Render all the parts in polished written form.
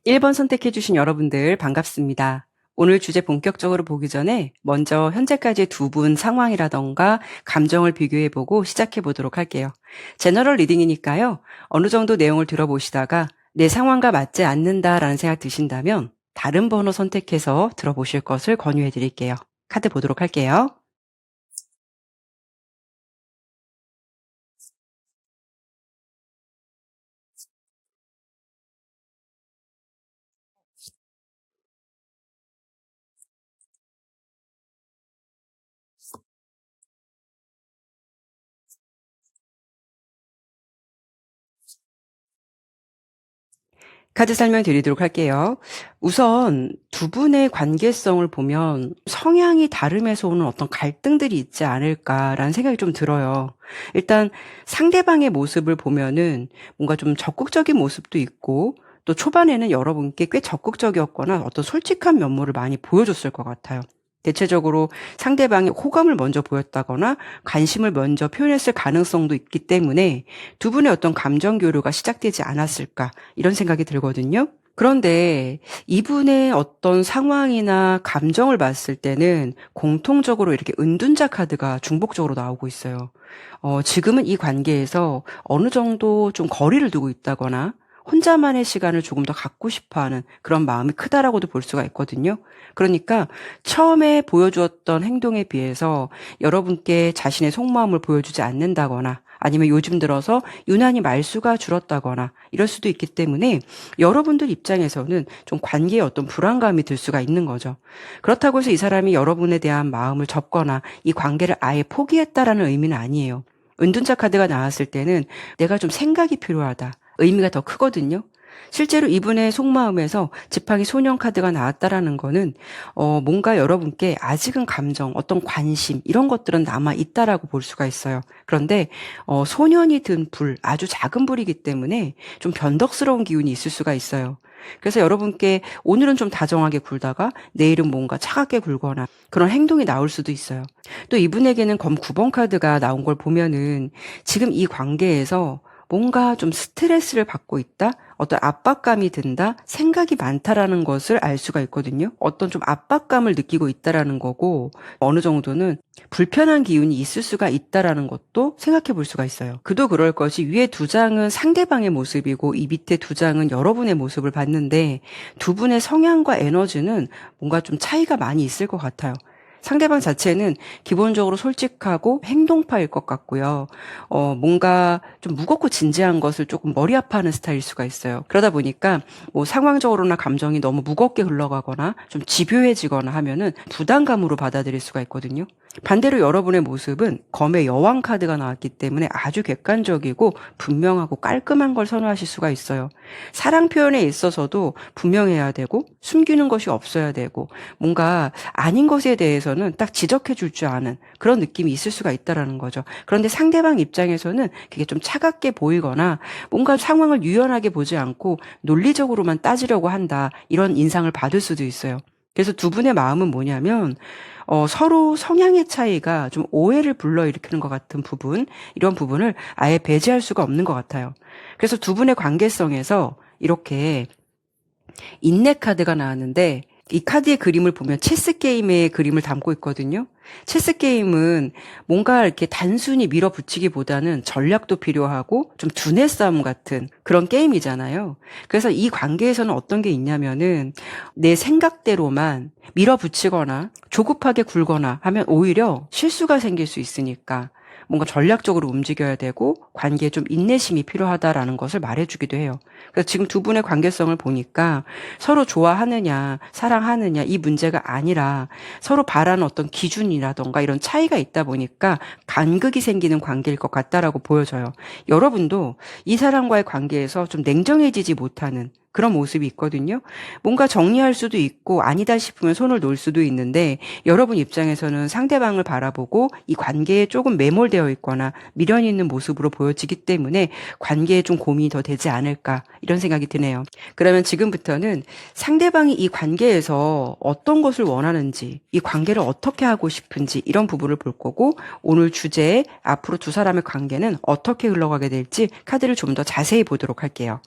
1번 선택해 주신 여러분들 반갑습니다. 오늘 주제 본격적으로 보기 전에 먼저 현재까지의 두 분 상황이라던가 감정을 비교해 보고 시작해 보도록 할게요. 제너럴 리딩이니까요. 어느 정도 내용을 들어보시다가 내 상황과 맞지 않는다라는 생각 드신다면 다른 번호 선택해서 들어보실 것을 권유해 드릴게요. 카드 보도록 할게요. 카드 설명드리도록 할게요. 우선 두 분의 관계성을 보면 성향이 다름에서 오는 어떤 갈등들이 있지 않을까라는 생각이 좀 들어요. 일단 상대방의 모습을 보면은 뭔가 좀 적극적인 모습도 있고 또 초반에는 여러분께 꽤 적극적이었거나 어떤 솔직한 면모를 많이 보여줬을 것 같아요. 대체적으로 상대방이 호감을 먼저 보였다거나 관심을 먼저 표현했을 가능성도 있기 때문에 두 분의 어떤 감정 교류가 시작되지 않았을까 이런 생각이 들거든요. 그런데 이분의 어떤 상황이나 감정을 봤을 때는 공통적으로 이렇게 은둔자 카드가 중복적으로 나오고 있어요. 지금은 이 관계에서 어느 정도 좀 거리를 두고 있다거나 혼자만의 시간을 조금 더 갖고 싶어 하는 그런 마음이 크다라고도 볼 수가 있거든요. 그러니까 처음에 보여주었던 행동에 비해서 여러분께 자신의 속마음을 보여주지 않는다거나 아니면 요즘 들어서 유난히 말수가 줄었다거나 이럴 수도 있기 때문에 여러분들 입장에서는 좀 관계에 어떤 불안감이 들 수가 있는 거죠. 그렇다고 해서 이 사람이 여러분에 대한 마음을 접거나 이 관계를 아예 포기했다라는 의미는 아니에요. 은둔자 카드가 나왔을 때는 내가 좀 생각이 필요하다. 의미가 더 크거든요. 실제로 이분의 속마음에서 지팡이 소년 카드가 나왔다라는 거는 뭔가 여러분께 아직은 감정, 어떤 관심 이런 것들은 남아 있다라고 볼 수가 있어요. 그런데 소년이 든 불, 아주 작은 불이기 때문에 좀 변덕스러운 기운이 있을 수가 있어요. 그래서 여러분께 오늘은 좀 다정하게 굴다가 내일은 뭔가 차갑게 굴거나 그런 행동이 나올 수도 있어요. 또 이분에게는 검 9번 카드가 나온 걸 보면은 지금 이 관계에서 뭔가 좀 스트레스를 받고 있다? 어떤 압박감이 든다? 생각이 많다라는 것을 알 수가 있거든요. 어떤 좀 압박감을 느끼고 있다라는 거고 어느 정도는 불편한 기운이 있을 수가 있다라는 것도 생각해 볼 수가 있어요. 그도 그럴 것이 위에 두 장은 상대방의 모습이고 이 밑에 두 장은 여러분의 모습을 봤는데 두 분의 성향과 에너지는 뭔가 좀 차이가 많이 있을 것 같아요. 상대방 자체는 기본적으로 솔직하고 행동파일 것 같고요. 뭔가 좀 무겁고 진지한 것을 조금 머리 아파하는 스타일일 수가 있어요. 그러다 보니까 뭐 상황적으로나 감정이 너무 무겁게 흘러가거나 좀 집요해지거나 하면은 부담감으로 받아들일 수가 있거든요. 반대로 여러분의 모습은 검의 여왕 카드가 나왔기 때문에 아주 객관적이고 분명하고 깔끔한 걸 선호하실 수가 있어요. 사랑 표현에 있어서도 분명해야 되고 숨기는 것이 없어야 되고 뭔가 아닌 것에 대해서는 딱 지적해 줄 줄 아는 그런 느낌이 있을 수가 있다라는 거죠. 그런데 상대방 입장에서는 그게 좀 차갑게 보이거나 뭔가 상황을 유연하게 보지 않고 논리적으로만 따지려고 한다. 이런 인상을 받을 수도 있어요. 그래서 두 분의 마음은 뭐냐면 서로 성향의 차이가 좀 오해를 불러일으키는 것 같은 부분, 이런 부분을 아예 배제할 수가 없는 것 같아요. 그래서 두 분의 관계성에서 이렇게 인내 카드가 나왔는데 이 카드의 그림을 보면 체스 게임의 그림을 담고 있거든요. 체스 게임은 뭔가 이렇게 단순히 밀어붙이기보다는 전략도 필요하고 좀 두뇌 싸움 같은 그런 게임이잖아요. 그래서 이 관계에서는 어떤 게 있냐면은 내 생각대로만 밀어붙이거나 조급하게 굴거나 하면 오히려 실수가 생길 수 있으니까 뭔가 전략적으로 움직여야 되고 관계에 좀 인내심이 필요하다라는 것을 말해주기도 해요. 그래서 지금 두 분의 관계성을 보니까 서로 좋아하느냐, 사랑하느냐 이 문제가 아니라 서로 바라는 어떤 기준이라던가 이런 차이가 있다 보니까 간극이 생기는 관계일 것 같다라고 보여져요. 여러분도 이 사람과의 관계에서 좀 냉정해지지 못하는 그런 모습이 있거든요. 뭔가 정리할 수도 있고 아니다 싶으면 손을 놓을 수도 있는데 여러분 입장에서는 상대방을 바라보고 이 관계에 조금 매몰되어 있거나 미련이 있는 모습으로 보여지기 때문에 관계에 좀 고민이 더 되지 않을까 이런 생각이 드네요. 그러면 지금부터는 상대방이 이 관계에서 어떤 것을 원하는지 이 관계를 어떻게 하고 싶은지 이런 부분을 볼 거고 오늘 주제에 앞으로 두 사람의 관계는 어떻게 흘러가게 될지 카드를 좀 더 자세히 보도록 할게요.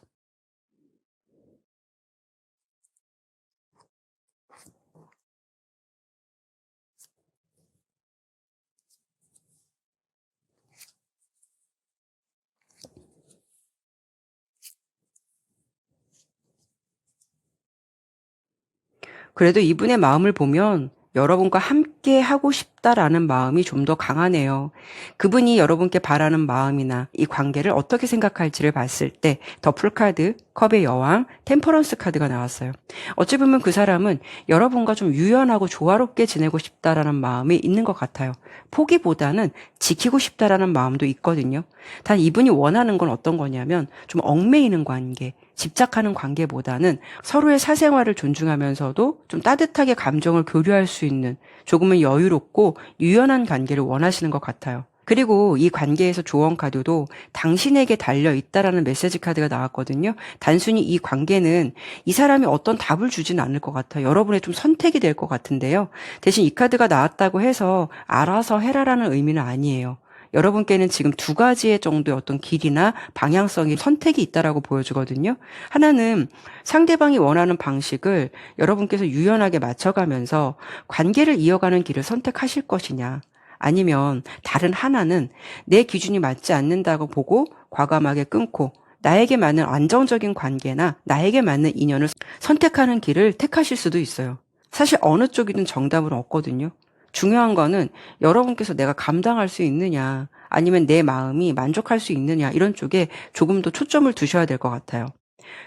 그래도 이분의 마음을 보면 여러분과 함께 하고 싶다라는 마음이 좀 더 강하네요. 그분이 여러분께 바라는 마음이나 이 관계를 어떻게 생각할지를 봤을 때 더 풀카드, 컵의 여왕, 템퍼런스 카드가 나왔어요. 어찌 보면 그 사람은 여러분과 좀 유연하고 조화롭게 지내고 싶다라는 마음이 있는 것 같아요. 포기보다는 지키고 싶다라는 마음도 있거든요. 단 이분이 원하는 건 어떤 거냐면 좀 얽매이는 관계, 집착하는 관계보다는 서로의 사생활을 존중하면서도 좀 따뜻하게 감정을 교류할 수 있는 조금은 여유롭고 유연한 관계를 원하시는 것 같아요. 그리고 이 관계에서 조언 카드도 당신에게 달려 있다라는 메시지 카드가 나왔거든요. 단순히 이 관계는 이 사람이 어떤 답을 주지는 않을 것 같아요. 여러분의 좀 선택이 될 것 같은데요. 대신 이 카드가 나왔다고 해서 알아서 해라라는 의미는 아니에요. 여러분께는 지금 두 가지의 정도의 어떤 길이나 방향성이 선택이 있다라고 보여주거든요. 하나는 상대방이 원하는 방식을 여러분께서 유연하게 맞춰가면서 관계를 이어가는 길을 선택하실 것이냐. 아니면 다른 하나는 내 기준이 맞지 않는다고 보고 과감하게 끊고 나에게 맞는 안정적인 관계나 나에게 맞는 인연을 선택하는 길을 택하실 수도 있어요. 사실 어느 쪽이든 정답은 없거든요. 중요한 거는 여러분께서 내가 감당할 수 있느냐, 아니면 내 마음이 만족할 수 있느냐, 이런 쪽에 조금 더 초점을 두셔야 될 것 같아요.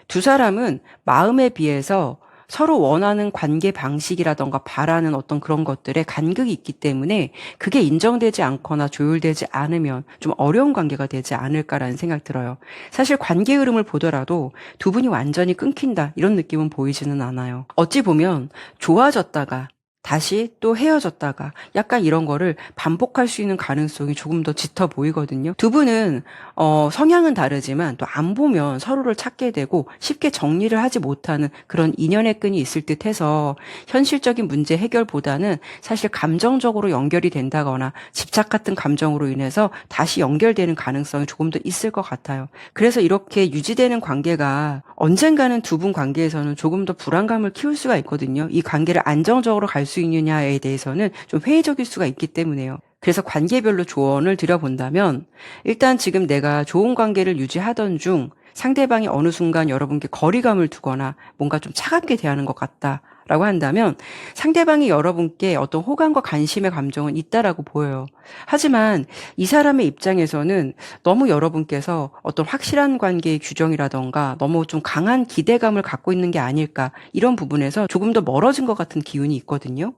두 사람은 마음에 비해서 서로 원하는 관계 방식이라던가 바라는 어떤 그런 것들에 간극이 있기 때문에 그게 인정되지 않거나 조율되지 않으면 좀 어려운 관계가 되지 않을까라는 생각 들어요. 사실 관계 흐름을 보더라도 두 분이 완전히 끊긴다 이런 느낌은 보이지는 않아요. 어찌 보면 좋아졌다가 다시 또 헤어졌다가 약간 이런 거를 반복할 수 있는 가능성이 조금 더 짙어 보이거든요. 두 분은 성향은 다르지만 또 안 보면 서로를 찾게 되고 쉽게 정리를 하지 못하는 그런 인연의 끈이 있을 듯해서 현실적인 문제 해결보다는 사실 감정적으로 연결이 된다거나 집착 같은 감정으로 인해서 다시 연결되는 가능성이 조금 더 있을 것 같아요. 그래서 이렇게 유지되는 관계가 언젠가는 두 분 관계에서는 조금 더 불안감을 키울 수가 있거든요. 이 관계를 안정적으로 갈 수 있느냐에 대해서는 좀 회의적일 수가 있기 때문에요. 그래서 관계별로 조언을 드려본다면 일단 지금 내가 좋은 관계를 유지하던 중 상대방이 어느 순간 여러분께 거리감을 두거나 뭔가 좀 차갑게 대하는 것 같다라고 한다면 상대방이 여러분께 어떤 호감과 관심의 감정은 있다라고 보여요. 하지만 이 사람의 입장에서는 너무 여러분께서 어떤 확실한 관계의 규정이라던가 너무 좀 강한 기대감을 갖고 있는 게 아닐까, 이런 부분에서 조금 더 멀어진 것 같은 기운이 있거든요.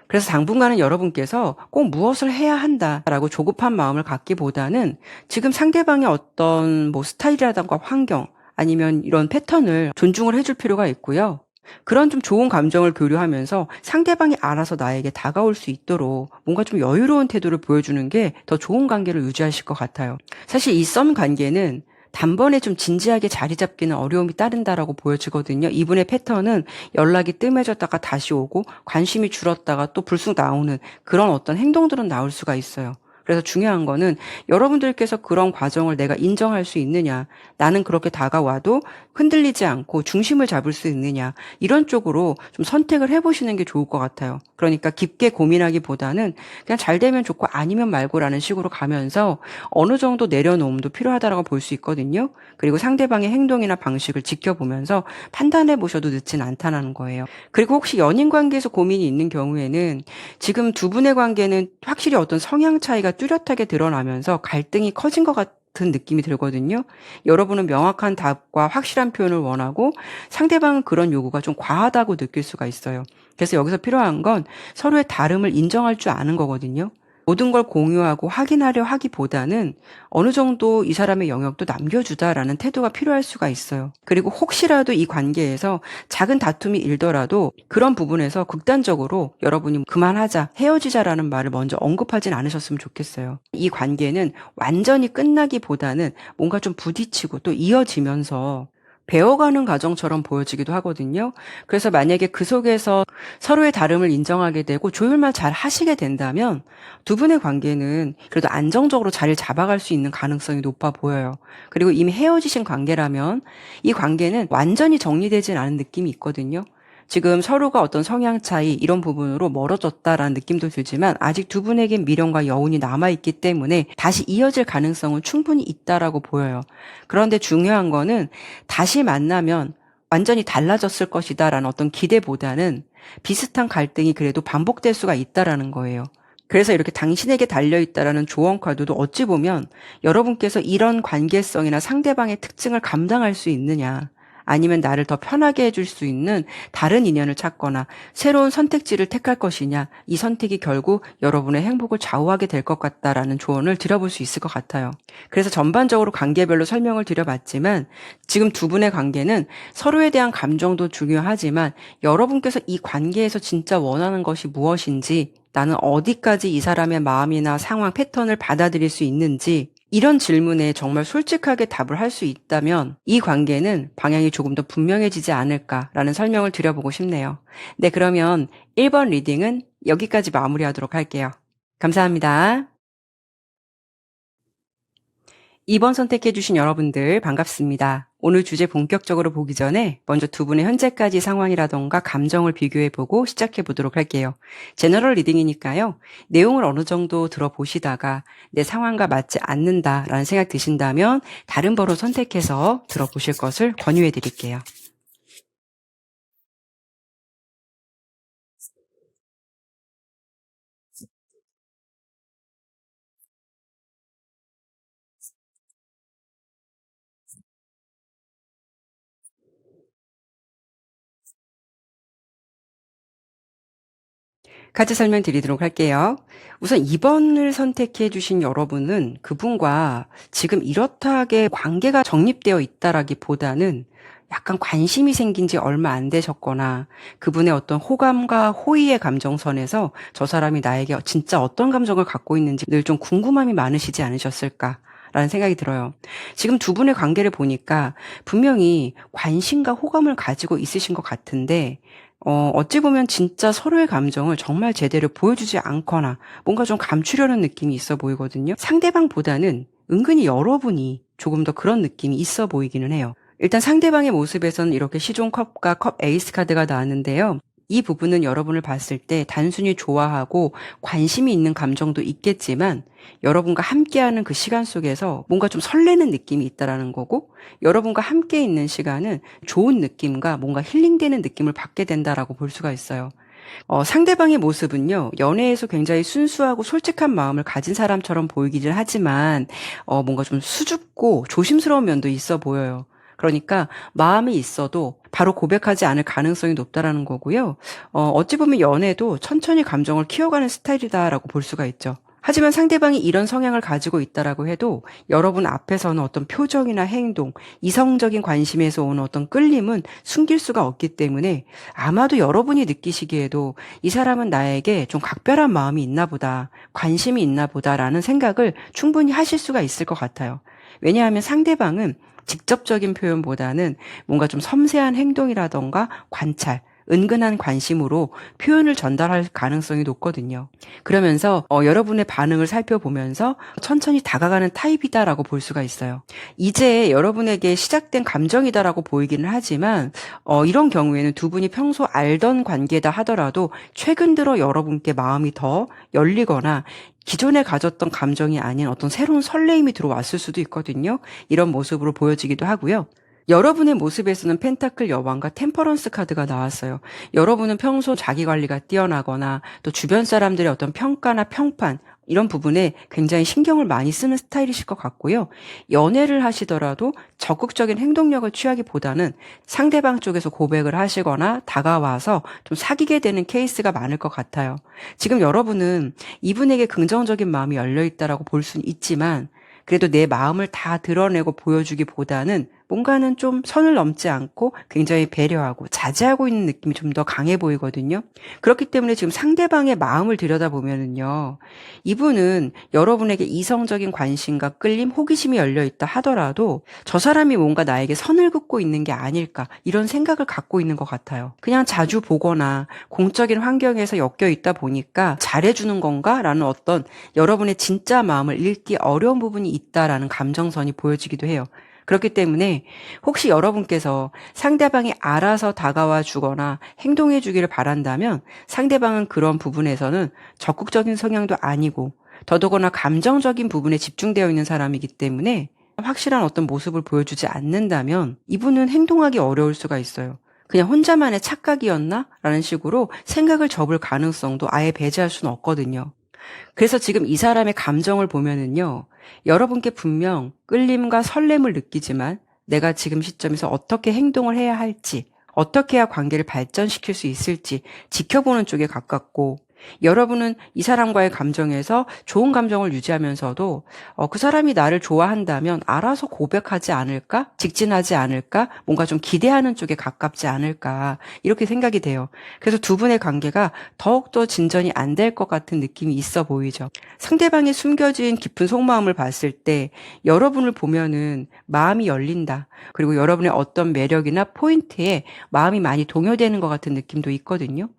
그래서 당분간은 여러분께서 꼭 무엇을 해야 한다라고 조급한 마음을 갖기보다는 지금 상대방의 어떤 뭐 스타일이라든가 환경 아니면 이런 패턴을 존중을 해줄 필요가 있고요. 그런 좀 좋은 감정을 교류하면서 상대방이 알아서 나에게 다가올 수 있도록 뭔가 좀 여유로운 태도를 보여주는 게 더 좋은 관계를 유지하실 것 같아요. 사실 이 썸 관계는 단번에 좀 진지하게 자리 잡기는 어려움이 따른다라고 보여지거든요. 이분의 패턴은 연락이 뜸해졌다가 다시 오고 관심이 줄었다가 또 불쑥 나오는 그런 어떤 행동들은 나올 수가 있어요. 그래서 중요한 거는 여러분들께서 그런 과정을 내가 인정할 수 있느냐, 나는 그렇게 다가와도 흔들리지 않고 중심을 잡을 수 있느냐, 이런 쪽으로 좀 선택을 해보시는 게 좋을 것 같아요. 그러니까 깊게 고민하기보다는 그냥 잘 되면 좋고 아니면 말고라는 식으로 가면서 어느 정도 내려놓음도 필요하다라고 볼 수 있거든요. 그리고 상대방의 행동이나 방식을 지켜보면서 판단해 보셔도 늦진 않다는 거예요. 그리고 혹시 연인 관계에서 고민이 있는 경우에는 지금 두 분의 관계는 확실히 어떤 성향 차이가 뚜렷하게 드러나면서 갈등이 커진 것 같은 느낌이 들거든요. 여러분은 명확한 답과 확실한 표현을 원하고 상대방은 그런 요구가 좀 과하다고 느낄 수가 있어요. 그래서 여기서 필요한 건 서로의 다름을 인정할 줄 아는 거거든요. 모든 걸 공유하고 확인하려 하기보다는 어느 정도 이 사람의 영역도 남겨주다라는 태도가 필요할 수가 있어요. 그리고 혹시라도 이 관계에서 작은 다툼이 일더라도 그런 부분에서 극단적으로 여러분이 그만하자, 헤어지자라는 말을 먼저 언급하진 않으셨으면 좋겠어요. 이 관계는 완전히 끝나기보다는 뭔가 좀 부딪히고 또 이어지면서 배워가는 과정처럼 보여지기도 하거든요. 그래서 만약에 그 속에서 서로의 다름을 인정하게 되고 조율만 잘 하시게 된다면 두 분의 관계는 그래도 안정적으로 자리를 잡아갈 수 있는 가능성이 높아 보여요. 그리고 이미 헤어지신 관계라면 이 관계는 완전히 정리되진 않은 느낌이 있거든요. 지금 서로가 어떤 성향 차이 이런 부분으로 멀어졌다라는 느낌도 들지만 아직 두 분에겐 미련과 여운이 남아있기 때문에 다시 이어질 가능성은 충분히 있다라고 보여요. 그런데 중요한 거는 다시 만나면 완전히 달라졌을 것이다라는 어떤 기대보다는 비슷한 갈등이 그래도 반복될 수가 있다라는 거예요. 그래서 이렇게 당신에게 달려있다라는 조언 카드도 어찌 보면 여러분께서 이런 관계성이나 상대방의 특징을 감당할 수 있느냐, 아니면 나를 더 편하게 해줄 수 있는 다른 인연을 찾거나 새로운 선택지를 택할 것이냐, 이 선택이 결국 여러분의 행복을 좌우하게 될 것 같다라는 조언을 드려볼 수 있을 것 같아요. 그래서 전반적으로 관계별로 설명을 드려봤지만, 지금 두 분의 관계는 서로에 대한 감정도 중요하지만 여러분께서 이 관계에서 진짜 원하는 것이 무엇인지, 나는 어디까지 이 사람의 마음이나 상황, 패턴을 받아들일 수 있는지, 이런 질문에 정말 솔직하게 답을 할 수 있다면 이 관계는 방향이 조금 더 분명해지지 않을까라는 설명을 드려보고 싶네요. 네, 그러면 1번 리딩은 여기까지 마무리하도록 할게요. 감사합니다. 2번 선택해주신 여러분들 반갑습니다. 오늘 주제 본격적으로 보기 전에 먼저 두 분의 현재까지 상황이라던가 감정을 비교해보고 시작해보도록 할게요. 제너럴 리딩이니까요. 내용을 어느 정도 들어보시다가 내 상황과 맞지 않는다라는 생각 드신다면 다른 번호 선택해서 들어보실 것을 권유해드릴게요. 카드 설명드리도록 할게요. 우선 2번을 선택해 주신 여러분은 그분과 지금 이렇다하게 관계가 정립되어 있다라기보다는 약간 관심이 생긴 지 얼마 안 되셨거나 그분의 어떤 호감과 호의의 감정선에서 저 사람이 나에게 진짜 어떤 감정을 갖고 있는지 늘 좀 궁금함이 많으시지 않으셨을까? 라는 생각이 들어요. 지금 두 분의 관계를 보니까 분명히 관심과 호감을 가지고 있으신 것 같은데 어찌 보면 진짜 서로의 감정을 정말 제대로 보여주지 않거나 뭔가 좀 감추려는 느낌이 있어 보이거든요. 상대방보다는 은근히 여러분이 조금 더 그런 느낌이 있어 보이기는 해요. 일단 상대방의 모습에서는 이렇게 시종 컵과 컵 에이스 카드가 나왔는데요. 이 부분은 여러분을 봤을 때 단순히 좋아하고 관심이 있는 감정도 있겠지만 여러분과 함께하는 그 시간 속에서 뭔가 좀 설레는 느낌이 있다라는 거고, 여러분과 함께 있는 시간은 좋은 느낌과 뭔가 힐링되는 느낌을 받게 된다라고 볼 수가 있어요. 상대방의 모습은요, 연애에서 굉장히 순수하고 솔직한 마음을 가진 사람처럼 보이기는 하지만 뭔가 좀 수줍고 조심스러운 면도 있어 보여요. 그러니까 마음이 있어도 바로 고백하지 않을 가능성이 높다라는 거고요. 어찌 보면 연애도 천천히 감정을 키워가는 스타일이다라고 볼 수가 있죠. 하지만 상대방이 이런 성향을 가지고 있다라고 해도 여러분 앞에서는 어떤 표정이나 행동, 이성적인 관심에서 오는 어떤 끌림은 숨길 수가 없기 때문에 아마도 여러분이 느끼시기에도 이 사람은 나에게 좀 각별한 마음이 있나 보다, 관심이 있나 보다라는 생각을 충분히 하실 수가 있을 것 같아요. 왜냐하면 상대방은 직접적인 표현보다는 뭔가 좀 섬세한 행동이라던가 관찰, 은근한 관심으로 표현을 전달할 가능성이 높거든요. 그러면서 여러분의 반응을 살펴보면서 천천히 다가가는 타입이다라고 볼 수가 있어요. 이제 여러분에게 시작된 감정이다라고 보이기는 하지만 이런 경우에는 두 분이 평소 알던 관계다 하더라도 최근 들어 여러분께 마음이 더 열리거나 기존에 가졌던 감정이 아닌 어떤 새로운 설레임이 들어왔을 수도 있거든요. 이런 모습으로 보여지기도 하고요. 여러분의 모습에서는 펜타클 여왕과 템퍼런스 카드가 나왔어요. 여러분은 평소 자기 관리가 뛰어나거나 또 주변 사람들의 어떤 평가나 평판, 이런 부분에 굉장히 신경을 많이 쓰는 스타일이실 것 같고요. 연애를 하시더라도 적극적인 행동력을 취하기보다는 상대방 쪽에서 고백을 하시거나 다가와서 좀 사귀게 되는 케이스가 많을 것 같아요. 지금 여러분은 이분에게 긍정적인 마음이 열려있다라고 볼 수는 있지만 그래도 내 마음을 다 드러내고 보여주기보다는 뭔가는 좀 선을 넘지 않고 굉장히 배려하고 자제하고 있는 느낌이 좀 더 강해 보이거든요. 그렇기 때문에 지금 상대방의 마음을 들여다보면은요, 이분은 여러분에게 이성적인 관심과 끌림, 호기심이 열려있다 하더라도 저 사람이 뭔가 나에게 선을 긋고 있는 게 아닐까, 이런 생각을 갖고 있는 것 같아요. 그냥 자주 보거나 공적인 환경에서 엮여 있다 보니까 잘해주는 건가? 라는 어떤 여러분의 진짜 마음을 읽기 어려운 부분이 있다라는 감정선이 보여지기도 해요. 그렇기 때문에 혹시 여러분께서 상대방이 알아서 다가와 주거나 행동해 주기를 바란다면 상대방은 그런 부분에서는 적극적인 성향도 아니고 더더구나 감정적인 부분에 집중되어 있는 사람이기 때문에 확실한 어떤 모습을 보여주지 않는다면 이분은 행동하기 어려울 수가 있어요. 그냥 혼자만의 착각이었나? 라는 식으로 생각을 접을 가능성도 아예 배제할 수는 없거든요. 그래서 지금 이 사람의 감정을 보면은요, 여러분께 분명 끌림과 설렘을 느끼지만 내가 지금 시점에서 어떻게 행동을 해야 할지, 어떻게 해야 관계를 발전시킬 수 있을지 지켜보는 쪽에 가깝고, 여러분은 이 사람과의 감정에서 좋은 감정을 유지하면서도 그 사람이 나를 좋아한다면 알아서 고백하지 않을까? 직진하지 않을까? 뭔가 좀 기대하는 쪽에 가깝지 않을까? 이렇게 생각이 돼요. 그래서 두 분의 관계가 더욱더 진전이 안 될 것 같은 느낌이 있어 보이죠. 상대방의 숨겨진 깊은 속마음을 봤을 때 여러분을 보면은 마음이 열린다. 그리고 여러분의 어떤 매력이나 포인트에 마음이 많이 동요되는 것 같은 느낌도 있거든요.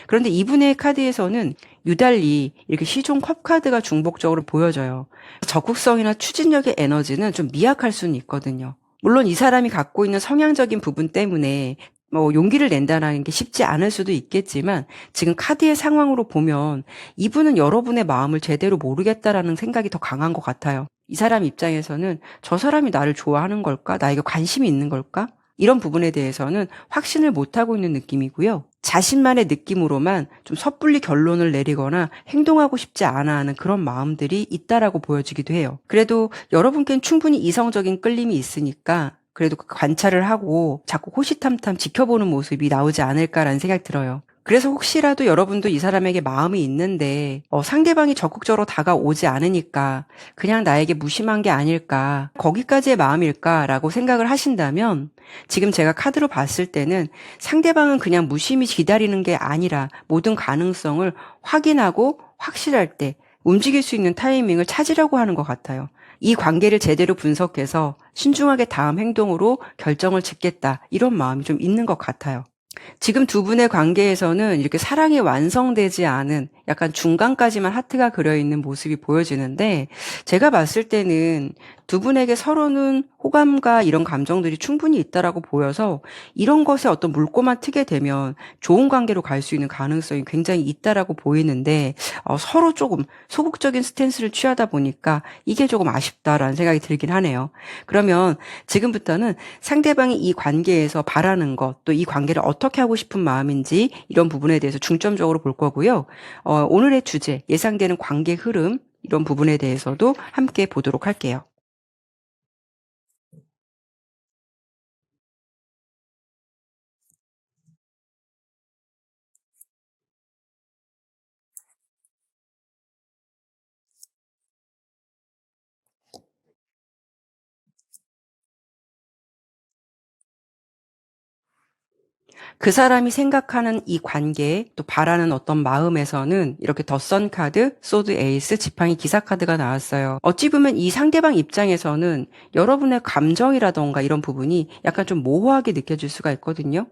그런데 이분의 카드에서는 유달리 이렇게 시종 컵 카드가 중복적으로 보여져요. 적극성이나 추진력의 에너지는 좀 미약할 수는 있거든요. 물론 이 사람이 갖고 있는 성향적인 부분 때문에 용기를 낸다는 게 쉽지 않을 수도 있겠지만 지금 카드의 상황으로 보면 이분은 여러분의 마음을 제대로 모르겠다라는 생각이 더 강한 것 같아요. 이 사람 입장에서는 저 사람이 나를 좋아하는 걸까? 나에게 관심이 있는 걸까? 이런 부분에 대해서는 확신을 못하고 있는 느낌이고요. 자신만의 느낌으로만 좀 섣불리 결론을 내리거나 행동하고 싶지 않아 하는 그런 마음들이 있다라고 보여지기도 해요. 그래도 여러분께는 충분히 이성적인 끌림이 있으니까 그래도 관찰을 하고 자꾸 호시탐탐 지켜보는 모습이 나오지 않을까라는 생각이 들어요. 그래서 혹시라도 여러분도 이 사람에게 마음이 있는데 상대방이 적극적으로 다가오지 않으니까 그냥 나에게 무심한 게 아닐까, 거기까지의 마음일까라고 생각을 하신다면 지금 제가 카드로 봤을 때는 상대방은 그냥 무심히 기다리는 게 아니라 모든 가능성을 확인하고 확실할 때 움직일 수 있는 타이밍을 찾으려고 하는 것 같아요. 이 관계를 제대로 분석해서 신중하게 다음 행동으로 결정을 짓겠다, 이런 마음이 좀 있는 것 같아요. 지금 두 분의 관계에서는 이렇게 사랑이 완성되지 않은 약간 중간까지만 하트가 그려 있는 모습이 보여지는데, 제가 봤을 때는 두 분에게 서로는 호감과 이런 감정들이 충분히 있다라고 보여서 이런 것에 어떤 물꼬만 트게 되면 좋은 관계로 갈 수 있는 가능성이 굉장히 있다라고 보이는데, 서로 조금 소극적인 스탠스를 취하다 보니까 이게 조금 아쉽다라는 생각이 들긴 하네요. 그러면 지금부터는 상대방이 이 관계에서 바라는 것, 또 이 관계를 어떻게 하고 싶은 마음인지 이런 부분에 대해서 중점적으로 볼 거고요. 오늘의 주제, 예상되는 관계 흐름, 이런 부분에 대해서도 함께 보도록 할게요. 그 사람이 생각하는 이 관계, 또 바라는 어떤 마음에서는 이렇게 더 선 카드, 소드 에이스, 지팡이 기사 카드가 나왔어요. 어찌 보면 이 상대방 입장에서는 여러분의 감정이라던가 이런 부분이 약간 좀 모호하게 느껴질 수가 있거든요.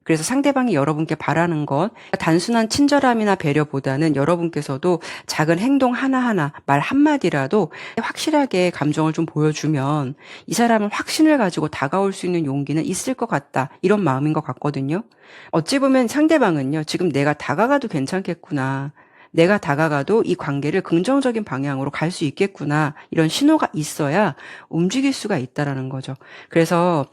그래서 상대방이 여러분께 바라는 것, 단순한 친절함이나 배려보다는 여러분께서도 작은 행동 하나하나, 말 한마디라도 확실하게 감정을 좀 보여주면 이 사람은 확신을 가지고 다가올 수 있는 용기는 있을 것 같다, 이런 마음인 것 같거든요. 어찌 보면 상대방은요, 지금 내가 다가가도 괜찮겠구나, 내가 다가가도 이 관계를 긍정적인 방향으로 갈 수 있겠구나, 이런 신호가 있어야 움직일 수가 있다라는 거죠. 그래서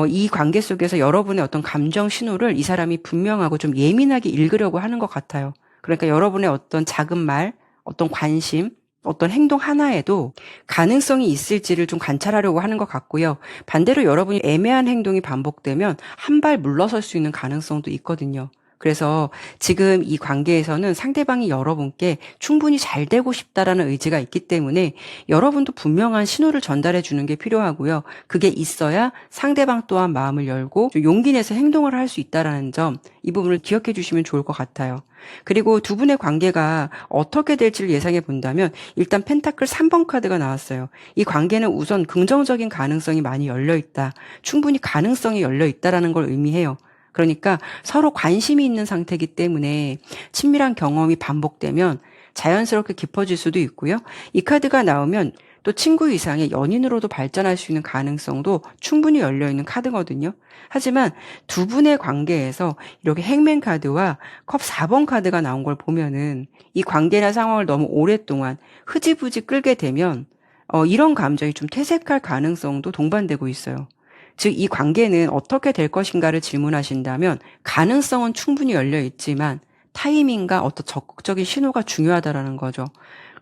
이 관계 속에서 여러분의 어떤 감정 신호를 이 사람이 분명하고 좀 예민하게 읽으려고 하는 것 같아요. 그러니까 여러분의 어떤 작은 말, 어떤 관심, 어떤 행동 하나에도 가능성이 있을지를 좀 관찰하려고 하는 것 같고요. 반대로 여러분이 애매한 행동이 반복되면 한 발 물러설 수 있는 가능성도 있거든요. 그래서 지금 이 관계에서는 상대방이 여러분께 충분히 잘 되고 싶다라는 의지가 있기 때문에 여러분도 분명한 신호를 전달해 주는 게 필요하고요. 그게 있어야 상대방 또한 마음을 열고 좀 용기 내서 행동을 할 수 있다라는 점, 이 부분을 기억해 주시면 좋을 것 같아요. 그리고 두 분의 관계가 어떻게 될지를 예상해 본다면 일단 펜타클 3번 카드가 나왔어요. 이 관계는 우선 긍정적인 가능성이 많이 열려 있다, 충분히 가능성이 열려 있다라는 걸 의미해요. 그러니까 서로 관심이 있는 상태이기 때문에 친밀한 경험이 반복되면 자연스럽게 깊어질 수도 있고요. 이 카드가 나오면 또 친구 이상의 연인으로도 발전할 수 있는 가능성도 충분히 열려있는 카드거든요. 하지만 두 분의 관계에서 이렇게 행맨 카드와 컵 4번 카드가 나온 걸 보면은 이 관계나 상황을 너무 오랫동안 흐지부지 끌게 되면 이런 감정이 좀 퇴색할 가능성도 동반되고 있어요. 즉, 이 관계는 어떻게 될 것인가를 질문하신다면 가능성은 충분히 열려 있지만 타이밍과 어떤 적극적인 신호가 중요하다라는 거죠.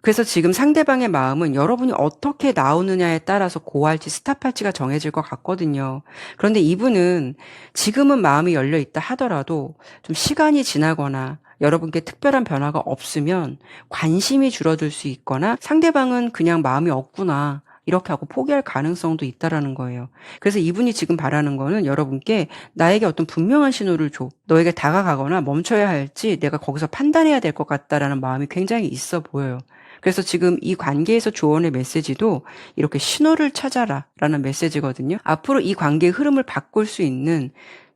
그래서 지금 상대방의 마음은 여러분이 어떻게 나오느냐에 따라서 고할지 스탑할지가 정해질 것 같거든요. 그런데 이분은 지금은 마음이 열려 있다 하더라도 좀 시간이 지나거나 여러분께 특별한 변화가 없으면 관심이 줄어들 수 있거나 상대방은 그냥 마음이 없구나 이렇게 하고 포기할 가능성도 있다라는 거예요. 그래서 이분이 지금 바라는 거는 여러분께 나에게 어떤 분명한 신호를 줘. 너에게 다가가거나 멈춰야 할지 내가 거기서 판단해야 될 것 같다라는 마음이 굉장히 있어 보여요. 그래서 지금 이 관계에서 조언의 메시지도 이렇게 신호를 찾아라 라는 메시지거든요. 앞으로 이 관계의 흐름을 바꿀 수 있는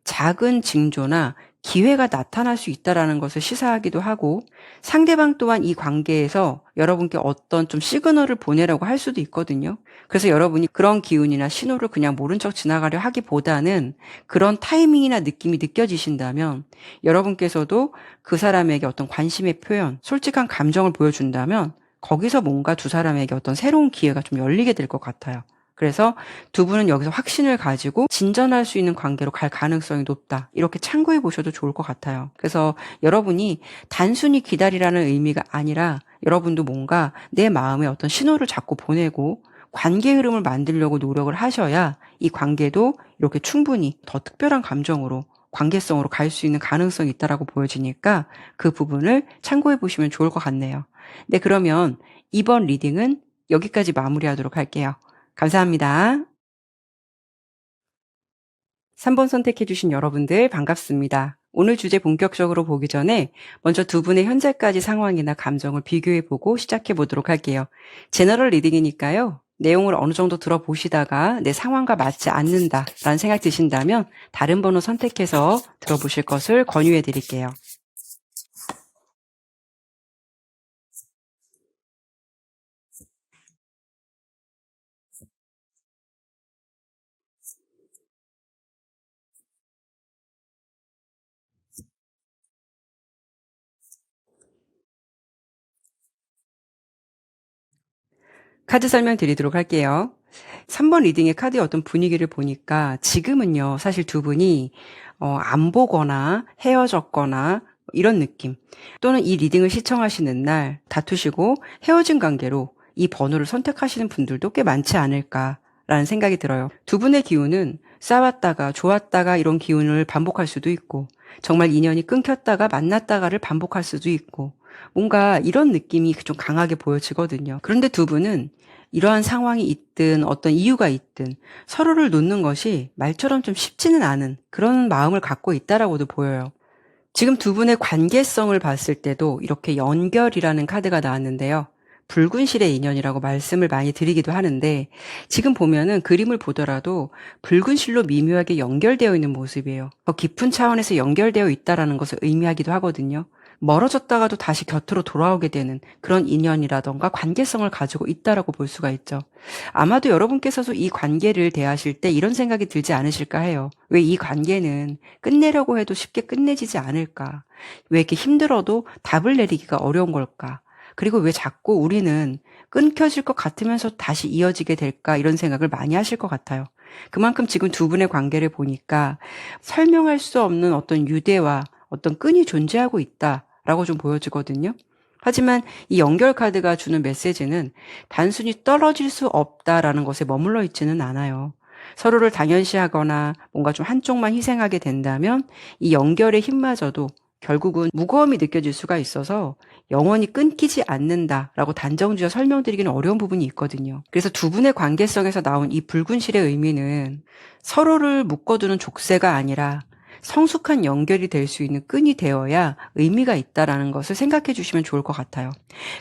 작은 징조나 기회가 나타날 수 있다라는 것을 시사하기도 하고 상대방 또한 이 관계에서 여러분께 어떤 좀 시그널을 보내라고 할 수도 있거든요. 그래서 여러분이 그런 기운이나 신호를 그냥 모른 척 지나가려 하기보다는 그런 타이밍이나 느낌이 느껴지신다면 여러분께서도 그 사람에게 어떤 관심의 표현, 솔직한 감정을 보여준다면 거기서 뭔가 두 사람에게 어떤 새로운 기회가 좀 열리게 될 것 같아요. 그래서 두 분은 여기서 확신을 가지고 진전할 수 있는 관계로 갈 가능성이 높다. 이렇게 참고해 보셔도 좋을 것 같아요. 그래서 여러분이 단순히 기다리라는 의미가 아니라 여러분도 뭔가 내 마음에 어떤 신호를 자꾸 보내고 관계 흐름을 만들려고 노력을 하셔야 이 관계도 이렇게 충분히 더 특별한 감정으로 관계성으로 갈 수 있는 가능성이 있다라고 보여지니까 그 부분을 참고해 보시면 좋을 것 같네요. 네, 그러면 이번 리딩은 여기까지 마무리하도록 할게요. 감사합니다. 3번 선택해주신 여러분들 반갑습니다. 오늘 주제 본격적으로 보기 전에 먼저 두 분의 현재까지 상황이나 감정을 비교해보고 시작해보도록 할게요. 제너럴 리딩이니까요. 내용을 어느 정도 들어보시다가 내 상황과 맞지 않는다라는 생각 드신다면 다른 번호 선택해서 들어보실 것을 권유해드릴게요. 카드 설명드리도록 할게요. 3번 리딩의 카드의 어떤 분위기를 보니까 지금은요, 사실 두 분이 안 보거나 헤어졌거나 이런 느낌, 또는 이 리딩을 시청하시는 날 다투시고 헤어진 관계로 이 번호를 선택하시는 분들도 꽤 많지 않을까라는 생각이 들어요. 두 분의 기운은 싸웠다가 좋았다가 이런 기운을 반복할 수도 있고 정말 인연이 끊겼다가 만났다가를 반복할 수도 있고 뭔가 이런 느낌이 좀 강하게 보여지거든요. 그런데 두 분은 이러한 상황이 있든 어떤 이유가 있든 서로를 놓는 것이 말처럼 좀 쉽지는 않은 그런 마음을 갖고 있다라고도 보여요. 지금 두 분의 관계성을 봤을 때도 이렇게 연결이라는 카드가 나왔는데요. 붉은 실의 인연이라고 말씀을 많이 드리기도 하는데 지금 보면은 그림을 보더라도 붉은 실로 미묘하게 연결되어 있는 모습이에요. 더 깊은 차원에서 연결되어 있다라는 것을 의미하기도 하거든요. 멀어졌다가도 다시 곁으로 돌아오게 되는 그런 인연이라던가 관계성을 가지고 있다라고 볼 수가 있죠. 아마도 여러분께서도 이 관계를 대하실 때 이런 생각이 들지 않으실까 해요. 왜 이 관계는 끝내려고 해도 쉽게 끝내지지 않을까? 왜 이렇게 힘들어도 답을 내리기가 어려운 걸까? 그리고 왜 자꾸 우리는 끊겨질 것 같으면서 다시 이어지게 될까? 이런 생각을 많이 하실 것 같아요. 그만큼 지금 두 분의 관계를 보니까 설명할 수 없는 어떤 유대와 어떤 끈이 존재하고 있다라고 좀 보여지거든요. 하지만 이 연결 카드가 주는 메시지는 단순히 떨어질 수 없다라는 것에 머물러 있지는 않아요. 서로를 당연시하거나 뭔가 좀 한쪽만 희생하게 된다면 이 연결의 힘마저도 결국은 무거움이 느껴질 수가 있어서 영원히 끊기지 않는다라고 단정지어 설명드리기는 어려운 부분이 있거든요. 그래서 두 분의 관계성에서 나온 이 붉은 실의 의미는 서로를 묶어두는 족쇄가 아니라 성숙한 연결이 될 수 있는 끈이 되어야 의미가 있다라는 것을 생각해 주시면 좋을 것 같아요.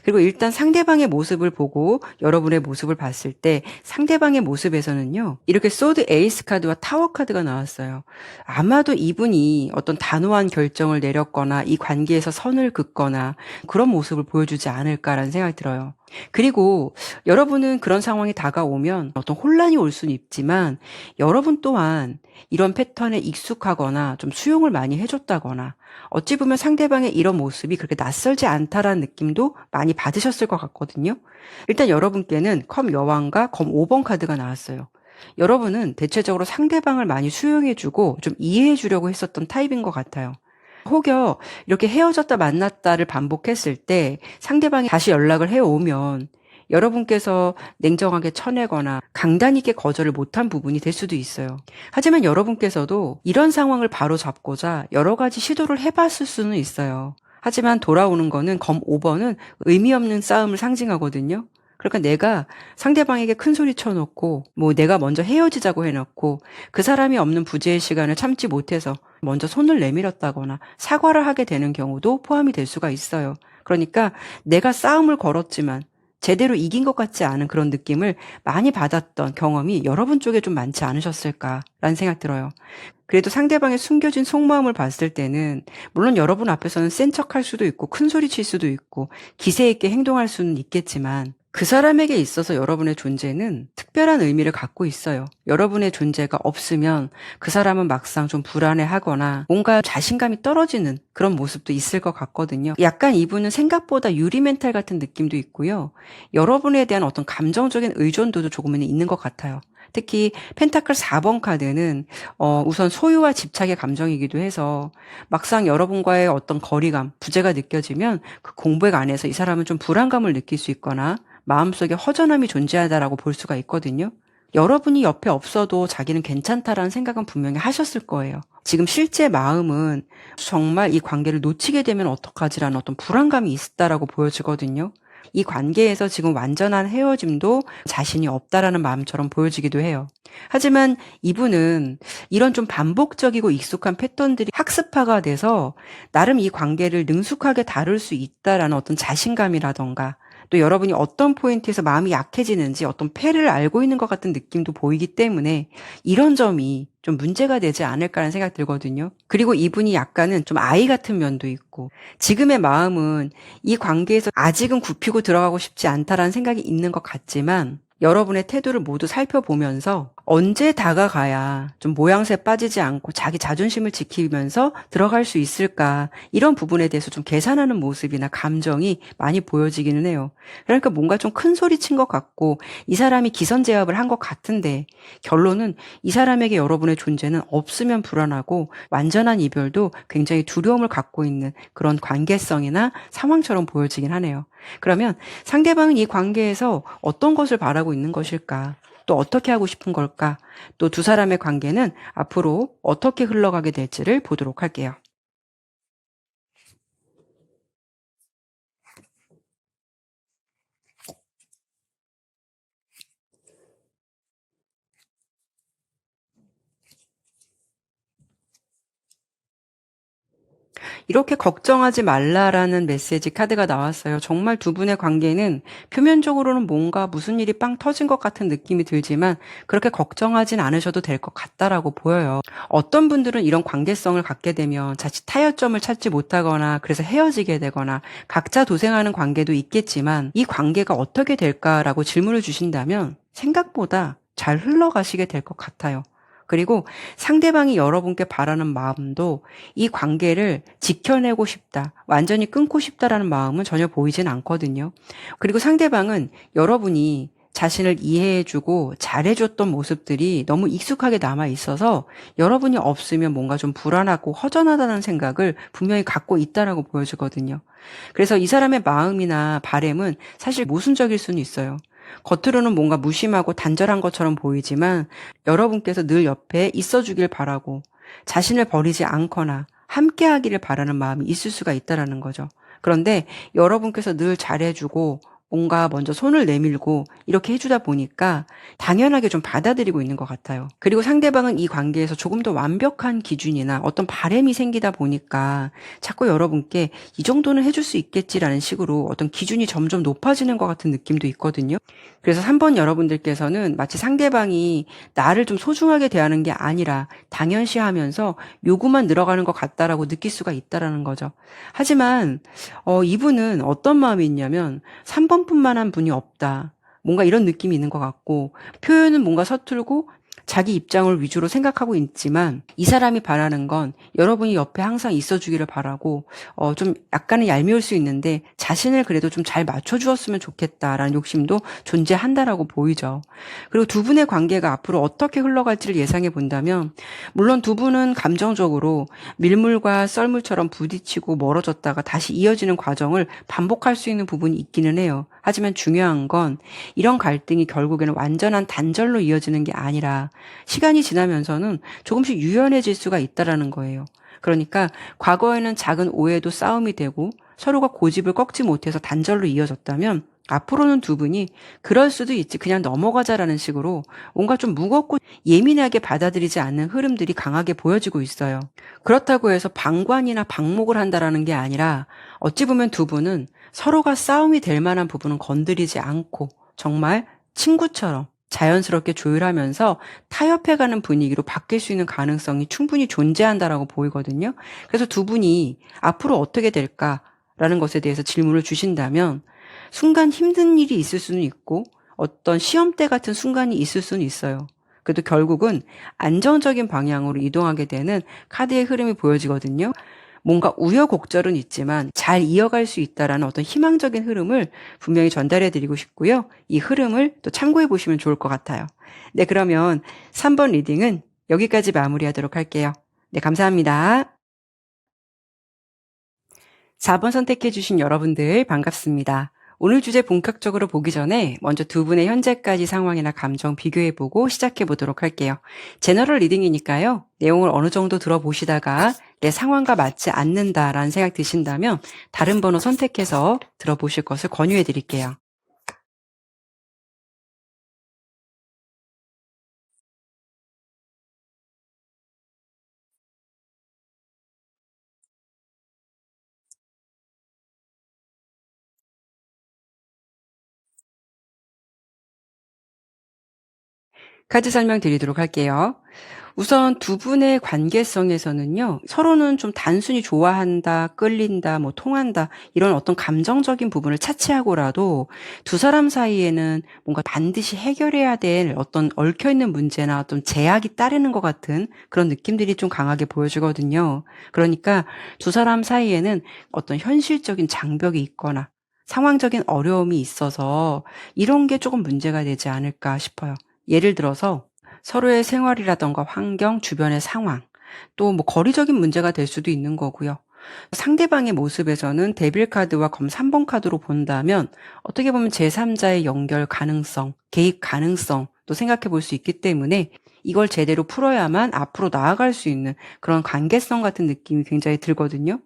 그리고 일단 상대방의 모습을 보고 여러분의 모습을 봤을 때 상대방의 모습에서는요, 이렇게 소드 에이스 카드와 타워 카드가 나왔어요. 아마도 이분이 어떤 단호한 결정을 내렸거나 이 관계에서 선을 긋거나 그런 모습을 보여주지 않을까라는 생각이 들어요. 그리고 여러분은 그런 상황이 다가오면 어떤 혼란이 올 수는 있지만 여러분 또한 이런 패턴에 익숙하거나 좀 수용을 많이 해줬다거나 어찌 보면 상대방의 이런 모습이 그렇게 낯설지 않다라는 느낌도 많이 받으셨을 것 같거든요. 일단 여러분께는 컵 여왕과 검 5번 카드가 나왔어요. 여러분은 대체적으로 상대방을 많이 수용해주고 좀 이해해주려고 했었던 타입인 것 같아요. 혹여 이렇게 헤어졌다 만났다를 반복했을 때 상대방이 다시 연락을 해오면 여러분께서 냉정하게 쳐내거나 강단 있게 거절을 못한 부분이 될 수도 있어요. 하지만 여러분께서도 이런 상황을 바로 잡고자 여러 가지 시도를 해봤을 수는 있어요. 하지만 돌아오는 거는 검 5번은 의미 없는 싸움을 상징하거든요. 그러니까 내가 상대방에게 큰 소리 쳐놓고 내가 먼저 헤어지자고 해놓고 그 사람이 없는 부재의 시간을 참지 못해서 먼저 손을 내밀었다거나 사과를 하게 되는 경우도 포함이 될 수가 있어요. 그러니까 내가 싸움을 걸었지만 제대로 이긴 것 같지 않은 그런 느낌을 많이 받았던 경험이 여러분 쪽에 좀 많지 않으셨을까라는 생각 들어요. 그래도 상대방의 숨겨진 속마음을 봤을 때는 물론 여러분 앞에서는 센 척할 수도 있고 큰 소리 칠 수도 있고 기세 있게 행동할 수는 있겠지만 그 사람에게 있어서 여러분의 존재는 특별한 의미를 갖고 있어요. 여러분의 존재가 없으면 그 사람은 막상 좀 불안해하거나 뭔가 자신감이 떨어지는 그런 모습도 있을 것 같거든요. 약간 이분은 생각보다 유리 멘탈 같은 느낌도 있고요. 여러분에 대한 어떤 감정적인 의존도도 조금은 있는 것 같아요. 특히 펜타클 4번 카드는 우선 소유와 집착의 감정이기도 해서 막상 여러분과의 어떤 거리감, 부재가 느껴지면 그 공백 안에서 이 사람은 좀 불안감을 느낄 수 있거나 마음속에 허전함이 존재하다라고 볼 수가 있거든요. 여러분이 옆에 없어도 자기는 괜찮다라는 생각은 분명히 하셨을 거예요. 지금 실제 마음은 정말 이 관계를 놓치게 되면 어떡하지라는 어떤 불안감이 있다라고 보여지거든요. 이 관계에서 지금 완전한 헤어짐도 자신이 없다라는 마음처럼 보여지기도 해요. 하지만 이분은 이런 좀 반복적이고 익숙한 패턴들이 학습화가 돼서 나름 이 관계를 능숙하게 다룰 수 있다라는 어떤 자신감이라던가 또 여러분이 어떤 포인트에서 마음이 약해지는지 어떤 패를 알고 있는 것 같은 느낌도 보이기 때문에 이런 점이 좀 문제가 되지 않을까라는 생각 들거든요. 그리고 이분이 약간은 좀 아이 같은 면도 있고 지금의 마음은 이 관계에서 아직은 굽히고 들어가고 싶지 않다라는 생각이 있는 것 같지만 여러분의 태도를 모두 살펴보면서 언제 다가가야 좀 모양새 빠지지 않고 자기 자존심을 지키면서 들어갈 수 있을까 이런 부분에 대해서 좀 계산하는 모습이나 감정이 많이 보여지기는 해요. 그러니까 뭔가 좀 큰 소리 친 것 같고 이 사람이 기선제압을 한 것 같은데 결론은 이 사람에게 여러분의 존재는 없으면 불안하고 완전한 이별도 굉장히 두려움을 갖고 있는 그런 관계성이나 상황처럼 보여지긴 하네요. 그러면 상대방은 이 관계에서 어떤 것을 바라고 있는 것일까? 또 어떻게 하고 싶은 걸까? 또 두 사람의 관계는 앞으로 어떻게 흘러가게 될지를 보도록 할게요. 이렇게 걱정하지 말라라는 메시지 카드가 나왔어요. 정말 두 분의 관계는 표면적으로는 뭔가 무슨 일이 빵 터진 것 같은 느낌이 들지만 그렇게 걱정하진 않으셔도 될 것 같다라고 보여요. 어떤 분들은 이런 관계성을 갖게 되면 자칫 타협점을 찾지 못하거나 그래서 헤어지게 되거나 각자 도생하는 관계도 있겠지만 이 관계가 어떻게 될까라고 질문을 주신다면 생각보다 잘 흘러가시게 될 것 같아요. 그리고 상대방이 여러분께 바라는 마음도 이 관계를 지켜내고 싶다, 완전히 끊고 싶다라는 마음은 전혀 보이진 않거든요. 그리고 상대방은 여러분이 자신을 이해해주고 잘해줬던 모습들이 너무 익숙하게 남아 있어서 여러분이 없으면 뭔가 좀 불안하고 허전하다는 생각을 분명히 갖고 있다라고 보여지거든요. 그래서 이 사람의 마음이나 바램은 사실 모순적일 수는 있어요. 겉으로는 뭔가 무심하고 단절한 것처럼 보이지만 여러분께서 늘 옆에 있어주길 바라고 자신을 버리지 않거나 함께하기를 바라는 마음이 있을 수가 있다라는 거죠. 그런데 여러분께서 늘 잘해주고 뭔가 먼저 손을 내밀고 이렇게 해주다 보니까 당연하게 좀 받아들이고 있는 것 같아요. 그리고 상대방은 이 관계에서 조금 더 완벽한 기준이나 어떤 바램이 생기다 보니까 자꾸 여러분께 이 정도는 해줄 수 있겠지라는 식으로 어떤 기준이 점점 높아지는 것 같은 느낌도 있거든요. 그래서 3번 여러분들께서는 마치 상대방이 나를 좀 소중하게 대하는 게 아니라 당연시하면서 요구만 늘어가는 것 같다라고 느낄 수가 있다라는 거죠. 하지만 이분은 어떤 마음이 있냐면 3번뿐만 한 분이 없다. 뭔가 이런 느낌이 있는 것 같고 표현은 뭔가 서툴고 자기 입장을 위주로 생각하고 있지만 이 사람이 바라는 건 여러분이 옆에 항상 있어 주기를 바라고 좀 약간은 얄미울 수 있는데 자신을 그래도 좀 잘 맞춰 주었으면 좋겠다라는 욕심도 존재한다라고 보이죠. 그리고 두 분의 관계가 앞으로 어떻게 흘러갈지를 예상해 본다면 물론 두 분은 감정적으로 밀물과 썰물처럼 부딪히고 멀어졌다가 다시 이어지는 과정을 반복할 수 있는 부분이 있기는 해요. 하지만 중요한 건 이런 갈등이 결국에는 완전한 단절로 이어지는 게 아니라 시간이 지나면서는 조금씩 유연해질 수가 있다라는 거예요. 그러니까 과거에는 작은 오해도 싸움이 되고 서로가 고집을 꺾지 못해서 단절로 이어졌다면 앞으로는 두 분이 그럴 수도 있지 그냥 넘어가자라는 식으로 뭔가 좀 무겁고 예민하게 받아들이지 않는 흐름들이 강하게 보여지고 있어요. 그렇다고 해서 방관이나 방목을 한다라는 게 아니라 어찌 보면 두 분은 서로가 싸움이 될 만한 부분은 건드리지 않고 정말 친구처럼 자연스럽게 조율하면서 타협해가는 분위기로 바뀔 수 있는 가능성이 충분히 존재한다라고 보이거든요. 그래서 두 분이 앞으로 어떻게 될까라는 것에 대해서 질문을 주신다면 순간 힘든 일이 있을 수는 있고 어떤 시험대 같은 순간이 있을 수는 있어요. 그래도 결국은 안정적인 방향으로 이동하게 되는 카드의 흐름이 보여지거든요. 뭔가 우여곡절은 있지만 잘 이어갈 수 있다라는 어떤 희망적인 흐름을 분명히 전달해 드리고 싶고요. 이 흐름을 또 참고해 보시면 좋을 것 같아요. 네, 그러면 3번 리딩은 여기까지 마무리하도록 할게요. 네, 감사합니다. 4번 선택해 주신 여러분들 반갑습니다. 오늘 주제 본격적으로 보기 전에 먼저 두 분의 현재까지 상황이나 감정 비교해보고 시작해보도록 할게요. 제너럴 리딩이니까요. 내용을 어느 정도 들어보시다가 내 상황과 맞지 않는다라는 생각 드신다면 다른 번호 선택해서 들어보실 것을 권유해드릴게요. 카드 설명 드리도록 할게요. 우선 두 분의 관계성에서는요, 서로는 좀 단순히 좋아한다, 끌린다, 뭐 통한다, 이런 어떤 감정적인 부분을 차치하고라도 두 사람 사이에는 뭔가 반드시 해결해야 될 어떤 얽혀있는 문제나 어떤 제약이 따르는 것 같은 그런 느낌들이 좀 강하게 보여지거든요. 그러니까 두 사람 사이에는 어떤 현실적인 장벽이 있거나 상황적인 어려움이 있어서 이런 게 조금 문제가 되지 않을까 싶어요. 예를 들어서 서로의 생활이라던가 환경, 주변의 상황, 또 뭐 거리적인 문제가 될 수도 있는 거고요. 상대방의 모습에서는 데빌 카드와 검 3번 카드로 본다면 어떻게 보면 제3자의 연결 가능성, 개입 가능성도 생각해 볼 수 있기 때문에 이걸 제대로 풀어야만 앞으로 나아갈 수 있는 그런 관계성 같은 느낌이 굉장히 들거든요.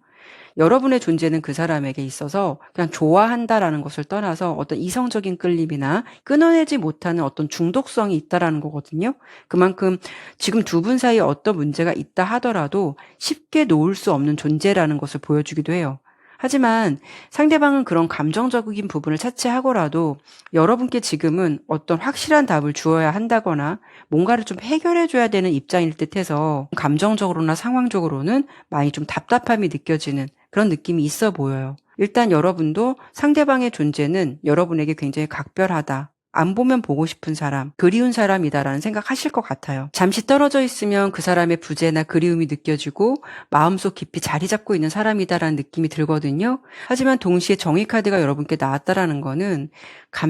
여러분의 존재는 그 사람에게 있어서 그냥 좋아한다라는 것을 떠나서 어떤 이성적인 끌림이나 끊어내지 못하는 어떤 중독성이 있다라는 거거든요. 그만큼 지금 두 분 사이에 어떤 문제가 있다 하더라도 쉽게 놓을 수 없는 존재라는 것을 보여주기도 해요. 하지만 상대방은 그런 감정적인 부분을 차치하고라도 여러분께 지금은 어떤 확실한 답을 주어야 한다거나 뭔가를 좀 해결해 줘야 되는 입장일 듯해서 감정적으로나 상황적으로는 많이 좀 답답함이 느껴지는 그런 느낌이 있어 보여요. 일단 여러분도 상대방의 존재는 여러분에게 굉장히 각별하다. 안 보면 보고 싶은 사람, 그리운 사람이다라는 생각하실 것 같아요. 잠시 떨어져 있으면 그 사람의 부재나 그리움이 느껴지고 마음속 깊이 자리 잡고 있는 사람이다라는 느낌이 들거든요. 하지만 동시에 정의 카드가 여러분께 나왔다라는 거는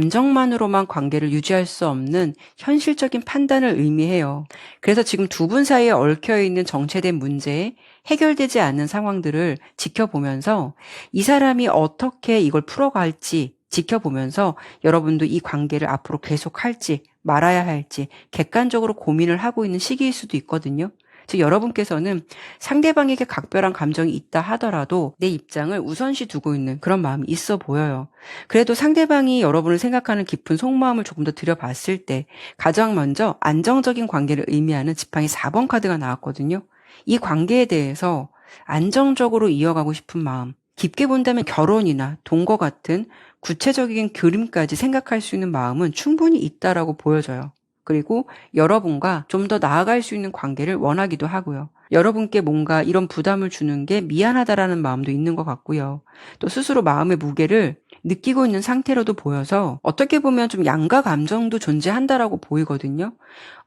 감정만으로만 관계를 유지할 수 없는 현실적인 판단을 의미해요. 그래서 지금 두 분 사이에 얽혀있는 정체된 문제, 해결되지 않는 상황들을 지켜보면서 이 사람이 어떻게 이걸 풀어갈지 지켜보면서 여러분도 이 관계를 앞으로 계속할지 말아야 할지 객관적으로 고민을 하고 있는 시기일 수도 있거든요. 즉 여러분께서는 상대방에게 각별한 감정이 있다 하더라도 내 입장을 우선시 두고 있는 그런 마음이 있어 보여요. 그래도 상대방이 여러분을 생각하는 깊은 속마음을 조금 더 들여봤을 때 가장 먼저 안정적인 관계를 의미하는 지팡이 4번 카드가 나왔거든요. 이 관계에 대해서 안정적으로 이어가고 싶은 마음, 깊게 본다면 결혼이나 동거 같은 구체적인 그림까지 생각할 수 있는 마음은 충분히 있다라고 보여져요. 그리고 여러분과 좀 더 나아갈 수 있는 관계를 원하기도 하고요. 여러분께 뭔가 이런 부담을 주는 게 미안하다라는 마음도 있는 것 같고요. 또 스스로 마음의 무게를 느끼고 있는 상태로도 보여서 어떻게 보면 좀 양가 감정도 존재한다라고 보이거든요.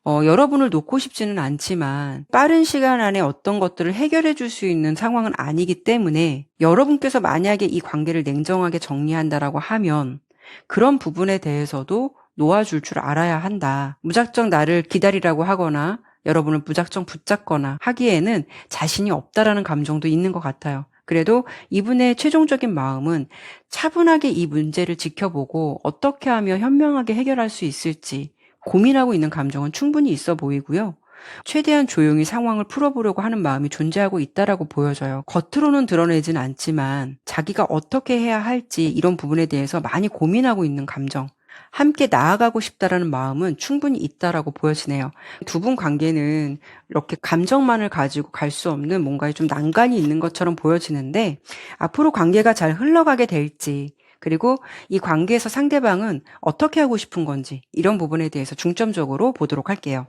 여러분을 놓고 싶지는 않지만 빠른 시간 안에 어떤 것들을 해결해 줄 수 있는 상황은 아니기 때문에 여러분께서 만약에 이 관계를 냉정하게 정리한다라고 하면 그런 부분에 대해서도 놓아줄 줄 알아야 한다. 무작정 나를 기다리라고 하거나 여러분을 무작정 붙잡거나 하기에는 자신이 없다라는 감정도 있는 것 같아요. 그래도 이분의 최종적인 마음은 차분하게 이 문제를 지켜보고 어떻게 하면 현명하게 해결할 수 있을지 고민하고 있는 감정은 충분히 있어 보이고요. 최대한 조용히 상황을 풀어보려고 하는 마음이 존재하고 있다라고 보여져요. 겉으로는 드러내진 않지만 자기가 어떻게 해야 할지 이런 부분에 대해서 많이 고민하고 있는 감정, 함께 나아가고 싶다라는 마음은 충분히 있다라고 보여지네요. 두 분 관계는 이렇게 감정만을 가지고 갈 수 없는 뭔가에 좀 난간이 있는 것처럼 보여지는데 앞으로 관계가 잘 흘러가게 될지 그리고 이 관계에서 상대방은 어떻게 하고 싶은 건지 이런 부분에 대해서 중점적으로 보도록 할게요.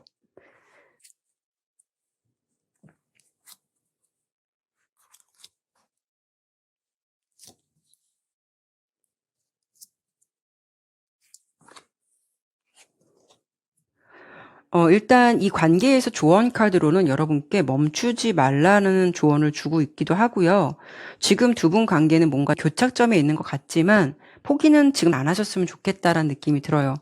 일단 이 관계에서 조언 카드로는 여러분께 멈추지 말라는 조언을 주고 있기도 하고요. 지금 두 분 관계는 뭔가 교착점에 있는 것 같지만 포기는 지금 안 하셨으면 좋겠다라는 느낌이 들어요.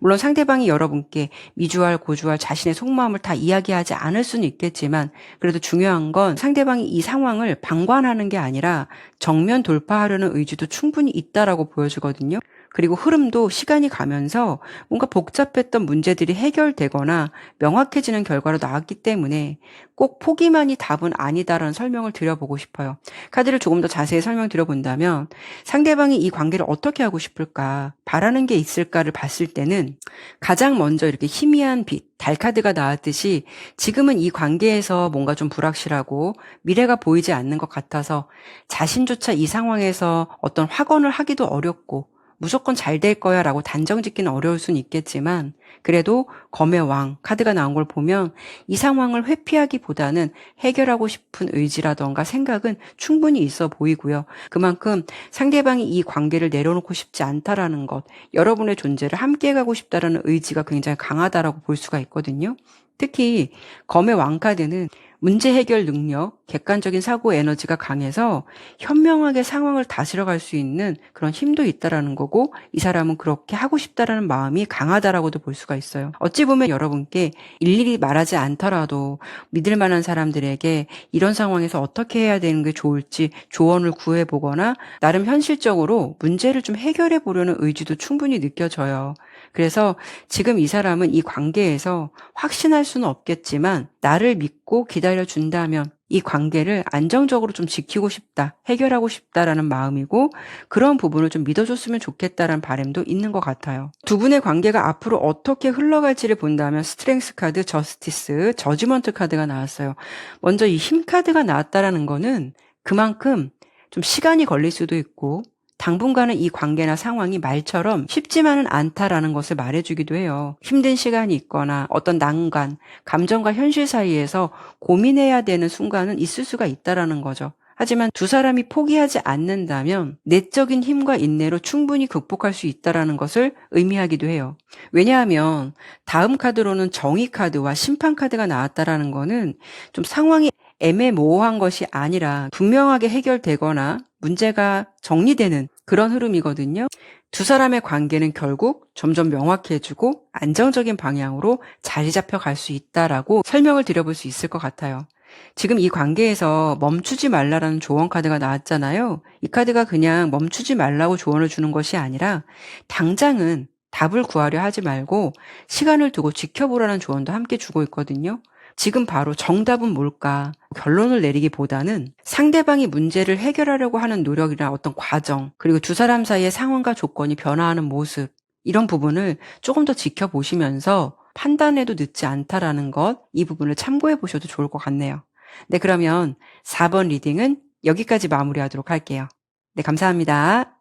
물론 상대방이 여러분께 미주알 고주알 자신의 속마음을 다 이야기하지 않을 수는 있겠지만 그래도 중요한 건 상대방이 이 상황을 방관하는 게 아니라 정면 돌파하려는 의지도 충분히 있다라고 보여주거든요. 그리고 흐름도 시간이 가면서 뭔가 복잡했던 문제들이 해결되거나 명확해지는 결과로 나왔기 때문에 꼭 포기만이 답은 아니다라는 설명을 드려보고 싶어요. 카드를 조금 더 자세히 설명드려본다면 상대방이 이 관계를 어떻게 하고 싶을까, 바라는 게 있을까를 봤을 때는 가장 먼저 이렇게 희미한 빛, 달 카드가 나왔듯이 지금은 이 관계에서 뭔가 좀 불확실하고 미래가 보이지 않는 것 같아서 자신조차 이 상황에서 어떤 확언을 하기도 어렵고 무조건 잘 될 거야 라고 단정 짓기는 어려울 수는 있겠지만 그래도 검의 왕 카드가 나온 걸 보면 이 상황을 회피하기보다는 해결하고 싶은 의지라던가 생각은 충분히 있어 보이고요. 그만큼 상대방이 이 관계를 내려놓고 싶지 않다라는 것, 여러분의 존재를 함께 가고 싶다라는 의지가 굉장히 강하다라고 볼 수가 있거든요. 특히 검의 왕 카드는 문제 해결 능력, 객관적인 사고 에너지가 강해서 현명하게 상황을 다스려 갈 수 있는 그런 힘도 있다라는 거고 이 사람은 그렇게 하고 싶다라는 마음이 강하다라고도 볼 수가 있어요. 어찌 보면 여러분께 일일이 말하지 않더라도 믿을 만한 사람들에게 이런 상황에서 어떻게 해야 되는 게 좋을지 조언을 구해보거나 나름 현실적으로 문제를 좀 해결해 보려는 의지도 충분히 느껴져요. 그래서 지금 이 사람은 이 관계에서 확신할 수는 없겠지만 나를 믿고 기다려준다면 이 관계를 안정적으로 좀 지키고 싶다, 해결하고 싶다라는 마음이고 그런 부분을 좀 믿어줬으면 좋겠다라는 바람도 있는 것 같아요. 두 분의 관계가 앞으로 어떻게 흘러갈지를 본다면 스트렝스 카드, 저스티스, 저지먼트 카드가 나왔어요. 먼저 이 힘 카드가 나왔다라는 거는 그만큼 좀 시간이 걸릴 수도 있고 당분간은 이 관계나 상황이 말처럼 쉽지만은 않다라는 것을 말해주기도 해요. 힘든 시간이 있거나 어떤 난관, 감정과 현실 사이에서 고민해야 되는 순간은 있을 수가 있다라는 거죠. 하지만 두 사람이 포기하지 않는다면 내적인 힘과 인내로 충분히 극복할 수 있다라는 것을 의미하기도 해요. 왜냐하면 다음 카드로는 정의 카드와 심판 카드가 나왔다라는 거는 좀 상황이 애매모호한 것이 아니라 분명하게 해결되거나 문제가 정리되는 그런 흐름이거든요. 두 사람의 관계는 결국 점점 명확해지고 안정적인 방향으로 자리 잡혀갈 수 있다라고 설명을 드려볼 수 있을 것 같아요. 지금 이 관계에서 멈추지 말라라는 조언 카드가 나왔잖아요. 이 카드가 그냥 멈추지 말라고 조언을 주는 것이 아니라 당장은 답을 구하려 하지 말고 시간을 두고 지켜보라는 조언도 함께 주고 있거든요. 지금 바로 정답은 뭘까? 결론을 내리기보다는 상대방이 문제를 해결하려고 하는 노력이나 어떤 과정, 그리고 두 사람 사이의 상황과 조건이 변화하는 모습, 이런 부분을 조금 더 지켜보시면서 판단해도 늦지 않다라는 것, 이 부분을 참고해 보셔도 좋을 것 같네요. 네, 그러면 4번 리딩은 여기까지 마무리하도록 할게요. 네, 감사합니다.